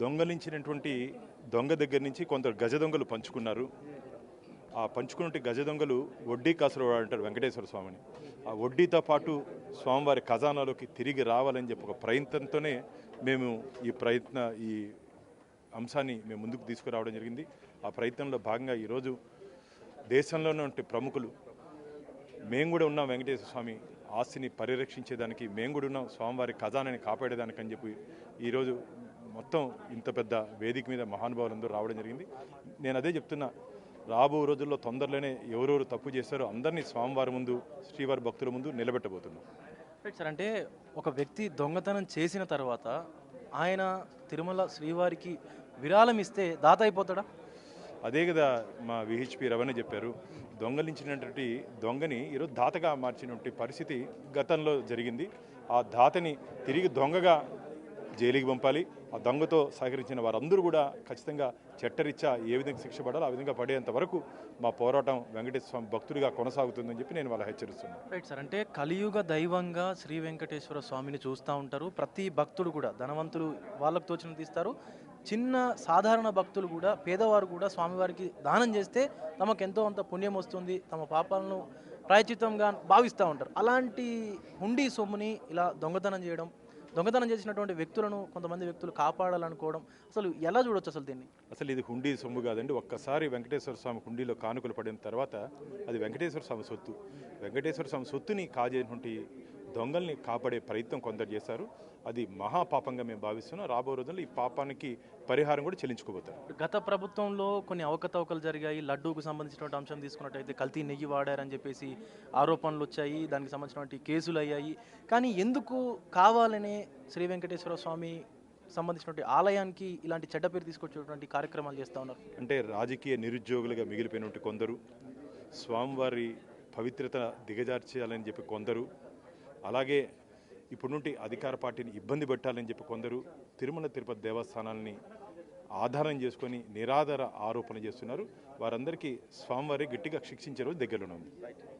దొంగలించినటువంటి దొంగ దగ్గర నుంచి కొందరు గజ దొంగలు పంచుకున్నారు. ఆ పంచుకున్నటువంటి గజ దొంగలు వడ్డీ కాసులు అంటారు వెంకటేశ్వర స్వామిని. ఆ వడ్డీతో పాటు స్వామివారి ఖజానాలోకి తిరిగి రావాలని చెప్పి ఒక ప్రయత్నంతోనే మేము ఈ అంశాన్ని మేము ముందుకు తీసుకురావడం జరిగింది. ఆ ప్రయత్నంలో భాగంగా ఈరోజు దేశంలోనే ఉంటే ప్రముఖులు మేము కూడా ఉన్నాం, వెంకటేశ్వర స్వామి ఆస్తిని పరిరక్షించేదానికి మేము కూడా ఉన్నాం, స్వామివారి ఖజానాని కాపాడేదానికి అని చెప్పి ఈరోజు మొత్తం ఇంత పెద్ద వేదిక మీద మహానుభావులందరూ రావడం జరిగింది. నేను అదే చెప్తున్నా, రాబో రోజుల్లో తొందరలోనే ఎవరెవరు తప్పు చేస్తారో అందరినీ స్వామివారి ముందు, శ్రీవారి భక్తుల ముందు నిలబెట్టబోతున్నాం. Right sir. అంటే ఒక వ్యక్తి దొంగతనం చేసిన తర్వాత ఆయన తిరుమల శ్రీవారికి విరాళం ఇస్తే దాత అయిపోతాడా? అదే కదా మా విహెచ్పి రవణ చెప్పారు. దొంగలించినటువంటి దొంగని ఈరోజు దాతగా మార్చినటువంటి పరిస్థితి గతంలో జరిగింది. ఆ దాతని తిరిగి దొంగగా జైలుకి పంపాలి. ఆ దొంగతో సహకరించిన వారందరూ కూడా ఖచ్చితంగా చట్టరీత్యా ఏ విధంగా శిక్ష పడాలో ఆ విధంగా పడేంత వరకు మా పోరాటం వెంకటేశ్వర స్వామి భక్తుడిగా కొనసాగుతుందని చెప్పి నేను వాళ్ళ హెచ్చరిస్తున్నాను. Right sir. అంటే కలియుగ దైవంగా శ్రీ వెంకటేశ్వర స్వామిని చూస్తూ ఉంటారు. ప్రతి భక్తుడు కూడా, ధనవంతులు వాళ్ళకు తోచిన తీస్తారు, చిన్న సాధారణ భక్తులు కూడా, పేదవారు కూడా స్వామివారికి దానం చేస్తే తమకు ఎంతో అంత పుణ్యం వస్తుంది, తమ పాపాలను ప్రాయచిత్తంగా భావిస్తూ ఉంటారు. అలాంటి హుండీ సొమ్ముని ఇలా దొంగతనం చేసినటువంటి వ్యక్తులను కొంతమంది వ్యక్తులు కాపాడాలనుకోవడం అసలు ఎలా చూడొచ్చు అసలు దీన్ని? అసలు ఇది హుండీ సొమ్ము కాదండి. ఒక్కసారి వెంకటేశ్వర స్వామి హుండీలో కానుకలు పడిన తర్వాత అది వెంకటేశ్వర స్వామి సొత్తు. వెంకటేశ్వర స్వామి సొత్తుని కాజేటువంటి దొంగల్ని కాపాడే ప్రయత్నం కొందరు చేశారు. అది మహాపాపంగా మేము భావిస్తున్నాం. రాబో రోజుల్లో ఈ పాపానికి పరిహారం కూడా చెల్లించుకోబోతారు. గత ప్రభుత్వంలో కొన్ని అవకతవకలు జరిగాయి. లడ్డూకు సంబంధించినటువంటి అంశం తీసుకున్నట్టయితే కల్తీ నెయ్యి వాడారని చెప్పేసి ఆరోపణలు వచ్చాయి. దానికి సంబంధించినటువంటి కేసులు అయ్యాయి. కానీ ఎందుకు కావాలనే శ్రీ వెంకటేశ్వర స్వామి సంబంధించినటువంటి ఆలయానికి ఇలాంటి చెడ్డ పేరు తీసుకొచ్చేటువంటి కార్యక్రమాలు చేస్తూ ఉన్నారు? అంటే రాజకీయ నిరుద్యోగులుగా మిగిలిపోయినట్టు కొందరు, స్వామివారి పవిత్రత దిగజార్చేయాలని చెప్పి కొందరు, అలాగే ఇప్పుడు నుండి అధికార పార్టీని ఇబ్బంది పెట్టాలని చెప్పి కొందరు తిరుమల తిరుపతి దేవస్థానాలని ఆధారం చేసుకొని నిరాధార ఆరోపణ చేస్తున్నారు. వారందరికీ స్వామివారి గట్టిగా శిక్షించే రోజు దగ్గరలోనే ఉంది.